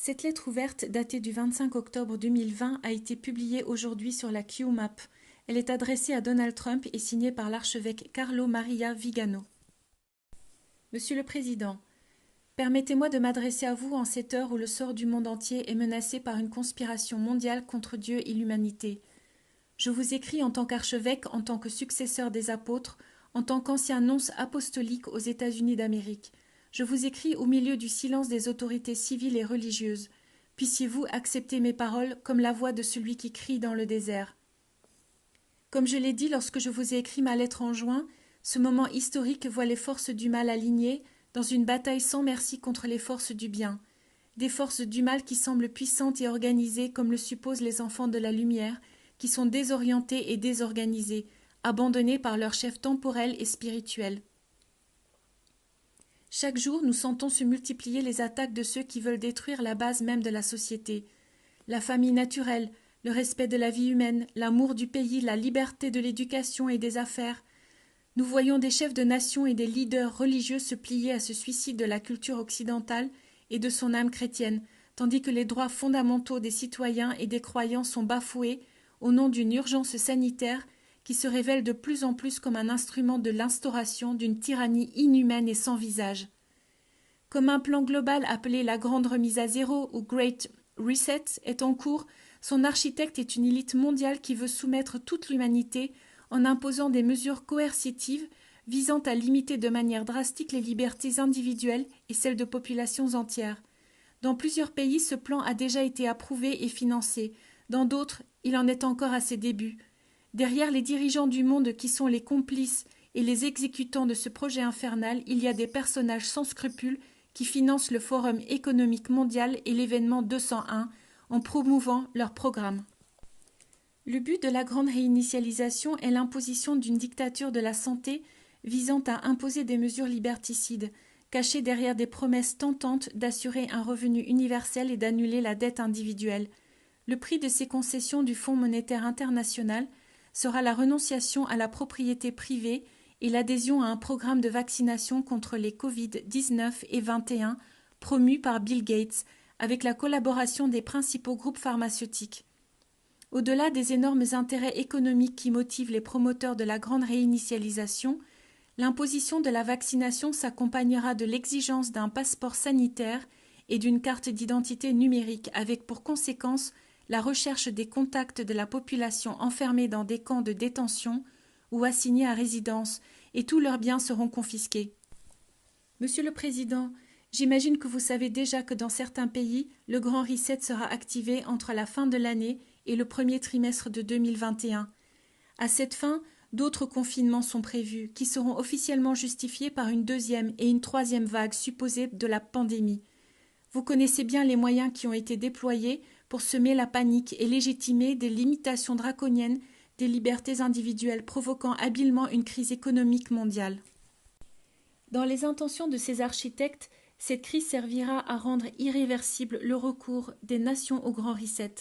Cette lettre ouverte, datée du 25 octobre 2020, a été publiée aujourd'hui sur la QMAP. Elle est adressée à Donald Trump et signée par l'archevêque Carlo Maria Vigano. Monsieur le Président, permettez-moi de m'adresser à vous en cette heure où le sort du monde entier est menacé par une conspiration mondiale contre Dieu et l'humanité. Je vous écris en tant qu'archevêque, en tant que successeur des apôtres, en tant qu'ancien nonce apostolique aux États-Unis d'Amérique. Je vous écris au milieu du silence des autorités civiles et religieuses. Puissiez-vous accepter mes paroles comme la voix de celui qui crie dans le désert. Comme je l'ai dit lorsque je vous ai écrit ma lettre en juin, ce moment historique voit les forces du mal alignées dans une bataille sans merci contre les forces du bien. Des forces du mal qui semblent puissantes et organisées comme le supposent les enfants de la lumière, qui sont désorientés et désorganisés, abandonnés par leurs chefs temporels et spirituels. Chaque jour, nous sentons se multiplier les attaques de ceux qui veulent détruire la base même de la société. La famille naturelle, le respect de la vie humaine, l'amour du pays, la liberté de l'éducation et des affaires. Nous voyons des chefs de nation et des leaders religieux se plier à ce suicide de la culture occidentale et de son âme chrétienne, tandis que les droits fondamentaux des citoyens et des croyants sont bafoués au nom d'une urgence sanitaire qui se révèle de plus en plus comme un instrument de l'instauration d'une tyrannie inhumaine et sans visage. Comme un plan global appelé la Grande Remise à Zéro ou Great Reset est en cours, son architecte est une élite mondiale qui veut soumettre toute l'humanité en imposant des mesures coercitives visant à limiter de manière drastique les libertés individuelles et celles de populations entières. Dans plusieurs pays, ce plan a déjà été approuvé et financé. Dans d'autres, il en est encore à ses débuts. Derrière les dirigeants du monde qui sont les complices et les exécutants de ce projet infernal, il y a des personnages sans scrupules qui financent le Forum économique mondial et l'événement 201 en promouvant leur programme. Le but de la grande réinitialisation est l'imposition d'une dictature de la santé visant à imposer des mesures liberticides, cachées derrière des promesses tentantes d'assurer un revenu universel et d'annuler la dette individuelle. Le prix de ces concessions du Fonds monétaire international sera la renonciation à la propriété privée et l'adhésion à un programme de vaccination contre les Covid-19 et 21 promu par Bill Gates avec la collaboration des principaux groupes pharmaceutiques. Au-delà des énormes intérêts économiques qui motivent les promoteurs de la grande réinitialisation, l'imposition de la vaccination s'accompagnera de l'exigence d'un passeport sanitaire et d'une carte d'identité numérique avec pour conséquence la recherche des contacts de la population enfermée dans des camps de détention ou assignés à résidence, et tous leurs biens seront confisqués. Monsieur le Président, j'imagine que vous savez déjà que dans certains pays, le Grand Reset sera activé entre la fin de l'année et le premier trimestre de 2021. À cette fin, d'autres confinements sont prévus, qui seront officiellement justifiés par une deuxième et une troisième vague supposée de la pandémie. Vous connaissez bien les moyens qui ont été déployés pour semer la panique et légitimer des limitations draconiennes des libertés individuelles provoquant habilement une crise économique mondiale. Dans les intentions de ces architectes, cette crise servira à rendre irréversible le recours des nations au Grand Reset,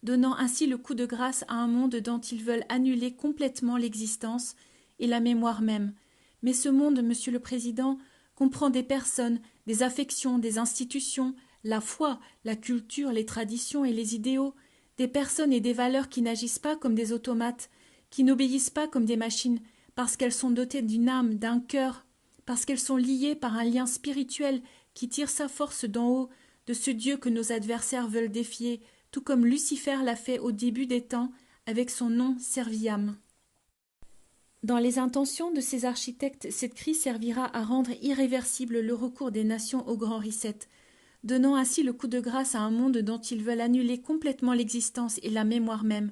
donnant ainsi le coup de grâce à un monde dont ils veulent annuler complètement l'existence et la mémoire même. Mais ce monde, Monsieur le Président, comprend des personnes, des affections, des institutions, la foi, la culture, les traditions et les idéaux, des personnes et des valeurs qui n'agissent pas comme des automates, qui n'obéissent pas comme des machines, parce qu'elles sont dotées d'une âme, d'un cœur, parce qu'elles sont liées par un lien spirituel qui tire sa force d'en haut, de ce Dieu que nos adversaires veulent défier, tout comme Lucifer l'a fait au début des temps avec son nom Serviam. Dans les intentions de ces architectes, cette crise servira à rendre irréversible le recours des nations au Grand Reset, donnant ainsi le coup de grâce à un monde dont ils veulent annuler complètement l'existence et la mémoire même.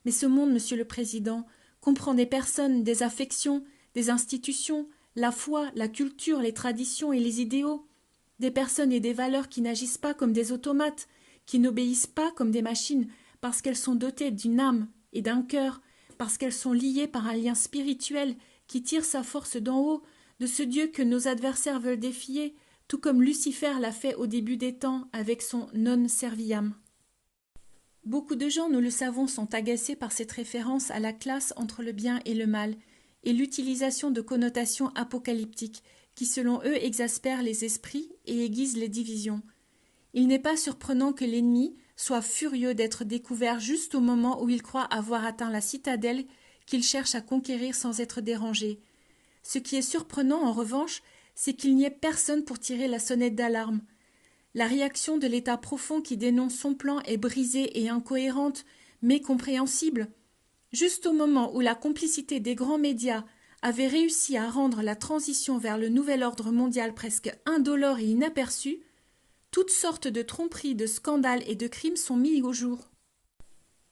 Mais ce monde, Monsieur le Président, comprend des personnes, des affections, des institutions, la foi, la culture, les traditions et les idéaux, des personnes et des valeurs qui n'agissent pas comme des automates, qui n'obéissent pas comme des machines, parce qu'elles sont dotées d'une âme et d'un cœur, parce qu'elles sont liées par un lien spirituel qui tire sa force d'en haut, de ce Dieu que nos adversaires veulent défier, tout comme Lucifer l'a fait au début des temps avec son non serviam. Beaucoup de gens, nous le savons, sont agacés par cette référence à la classe entre le bien et le mal, et l'utilisation de connotations apocalyptiques qui, selon eux, exaspèrent les esprits et aiguisent les divisions. Il n'est pas surprenant que l'ennemi soit furieux d'être découvert juste au moment où il croit avoir atteint la citadelle qu'il cherche à conquérir sans être dérangé. Ce qui est surprenant, en revanche, c'est qu'il n'y ait personne pour tirer la sonnette d'alarme. La réaction de l'État profond qui dénonce son plan est brisée et incohérente, mais compréhensible. Juste au moment où la complicité des grands médias avait réussi à rendre la transition vers le nouvel ordre mondial presque indolore et inaperçue, toutes sortes de tromperies, de scandales et de crimes sont mis au jour.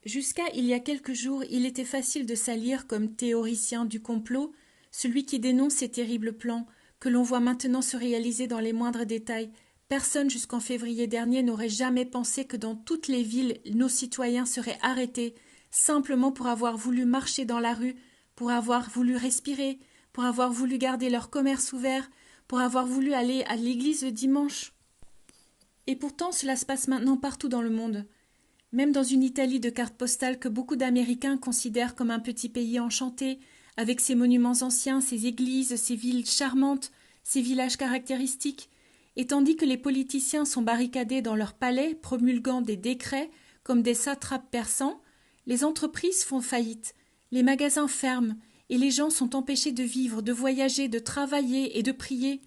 Jusqu'à il y a quelques jours, il était facile de salir comme théoricien du complot celui qui dénonce ces terribles plans, que l'on voit maintenant se réaliser dans les moindres détails. Personne jusqu'en février dernier n'aurait jamais pensé que dans toutes les villes, nos citoyens seraient arrêtés, simplement pour avoir voulu marcher dans la rue, pour avoir voulu respirer, pour avoir voulu garder leur commerce ouvert, pour avoir voulu aller à l'église le dimanche. Et pourtant, cela se passe maintenant partout dans le monde. Même dans une Italie de cartes postales que beaucoup d'Américains considèrent comme un petit pays enchanté, avec ses monuments anciens, ses églises, ses villes charmantes, ses villages caractéristiques, et tandis que les politiciens sont barricadés dans leurs palais, promulguant des décrets comme des satrapes persans, les entreprises font faillite, les magasins ferment, et les gens sont empêchés de vivre, de voyager, de travailler et de prier.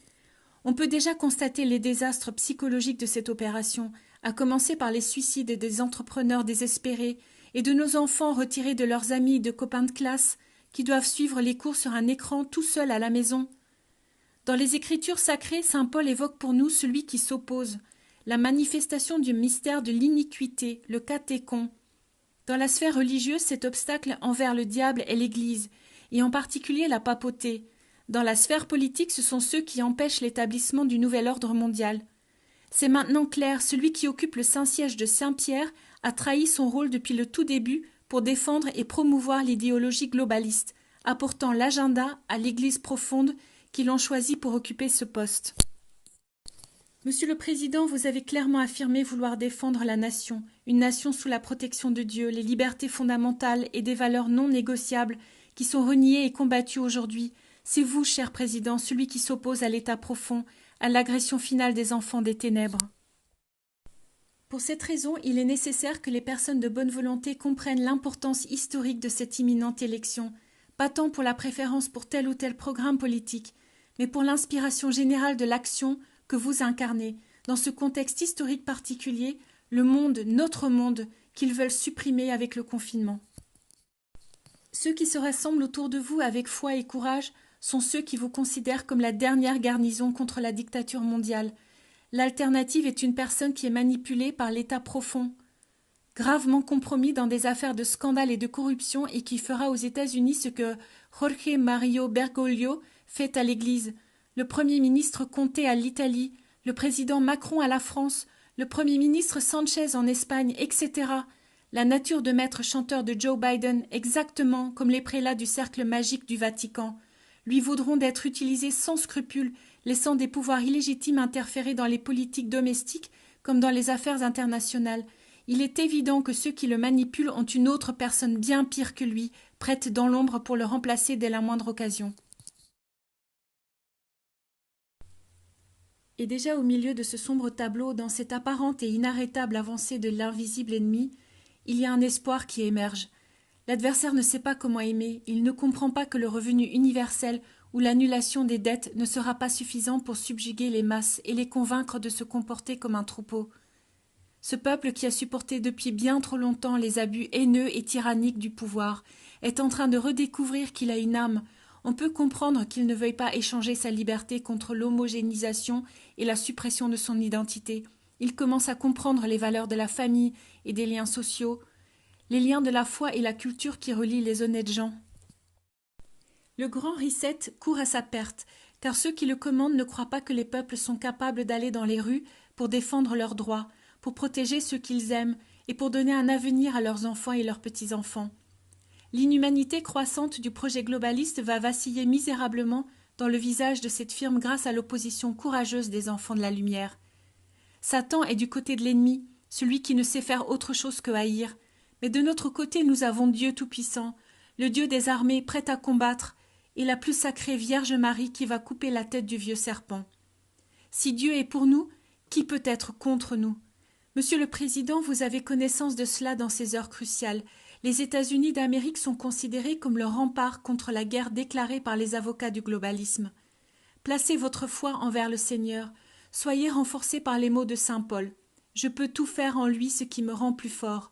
On peut déjà constater les désastres psychologiques de cette opération, à commencer par les suicides des entrepreneurs désespérés et de nos enfants retirés de leurs amis et de copains de classe, qui doivent suivre les cours sur un écran tout seuls à la maison. Dans les Écritures sacrées, saint Paul évoque pour nous celui qui s'oppose, la manifestation du mystère de l'iniquité, le catéchon. Dans la sphère religieuse, cet obstacle envers le diable est l'Église, et en particulier la papauté. Dans la sphère politique, ce sont ceux qui empêchent l'établissement du nouvel ordre mondial. C'est maintenant clair, celui qui occupe le Saint-Siège de Saint-Pierre a trahi son rôle depuis le tout début pour défendre et promouvoir l'idéologie globaliste, apportant l'agenda à l'Église profonde qui l'ont choisi pour occuper ce poste. Monsieur le Président, vous avez clairement affirmé vouloir défendre la nation, une nation sous la protection de Dieu, les libertés fondamentales et des valeurs non négociables qui sont reniées et combattues aujourd'hui. C'est vous, cher Président, celui qui s'oppose à l'État profond, à l'agression finale des enfants des ténèbres. Pour cette raison, il est nécessaire que les personnes de bonne volonté comprennent l'importance historique de cette imminente élection, pas tant pour la préférence pour tel ou tel programme politique, mais pour l'inspiration générale de l'action que vous incarnez, dans ce contexte historique particulier, le monde, notre monde, qu'ils veulent supprimer avec le confinement. Ceux qui se rassemblent autour de vous avec foi et courage sont ceux qui vous considèrent comme la dernière garnison contre la dictature mondiale. L'alternative est une personne qui est manipulée par l'État profond, gravement compromis dans des affaires de scandale et de corruption et qui fera aux États-Unis ce que Jorge Mario Bergoglio fait à l'Église, le Premier ministre Conte à l'Italie, le président Macron à la France, le Premier ministre Sanchez en Espagne, etc. La nature de maître chanteur de Joe Biden, exactement comme les prélats du cercle magique du Vatican, lui voudront d'être utilisés sans scrupule, laissant des pouvoirs illégitimes interférer dans les politiques domestiques comme dans les affaires internationales. Il est évident que ceux qui le manipulent ont une autre personne bien pire que lui, prête dans l'ombre pour le remplacer dès la moindre occasion. Et déjà au milieu de ce sombre tableau, dans cette apparente et inarrêtable avancée de l'invisible ennemi, il y a un espoir qui émerge. L'adversaire ne sait pas comment aimer, il ne comprend pas que le revenu universel ou l'annulation des dettes ne sera pas suffisant pour subjuguer les masses et les convaincre de se comporter comme un troupeau. Ce peuple qui a supporté depuis bien trop longtemps les abus haineux et tyranniques du pouvoir est en train de redécouvrir qu'il a une âme. On peut comprendre qu'il ne veuille pas échanger sa liberté contre l'homogénéisation et la suppression de son identité. Il commence à comprendre les valeurs de la famille et des liens sociaux, les liens de la foi et la culture qui relient les honnêtes gens. Le grand reset court à sa perte, car ceux qui le commandent ne croient pas que les peuples sont capables d'aller dans les rues pour défendre leurs droits, pour protéger ceux qu'ils aiment et pour donner un avenir à leurs enfants et leurs petits-enfants. L'inhumanité croissante du projet globaliste va vaciller misérablement dans le visage de cette firme grâce à l'opposition courageuse des enfants de la lumière. Satan est du côté de l'ennemi, celui qui ne sait faire autre chose que haïr. Mais de notre côté, nous avons Dieu Tout-Puissant, le Dieu des armées prêt à combattre, et la plus sacrée Vierge Marie qui va couper la tête du vieux serpent. Si Dieu est pour nous, qui peut être contre nous ? Monsieur le Président, vous avez connaissance de cela dans ces heures cruciales. Les États-Unis d'Amérique sont considérés comme le rempart contre la guerre déclarée par les avocats du globalisme. Placez votre foi envers le Seigneur. Soyez renforcés par les mots de saint Paul. Je peux tout faire en lui, ce qui me rend plus fort.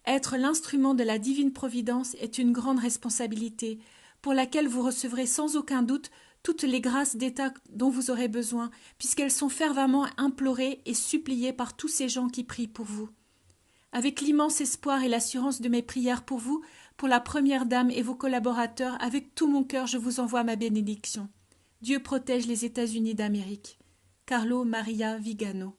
Être l'instrument de la divine providence est une grande responsabilité, pour laquelle vous recevrez sans aucun doute toutes les grâces d'État dont vous aurez besoin, puisqu'elles sont fervemment implorées et suppliées par tous ces gens qui prient pour vous. Avec l'immense espoir et l'assurance de mes prières pour vous, pour la première dame et vos collaborateurs, avec tout mon cœur je vous envoie ma bénédiction. Dieu protège les États-Unis d'Amérique. Carlo Maria Vigano.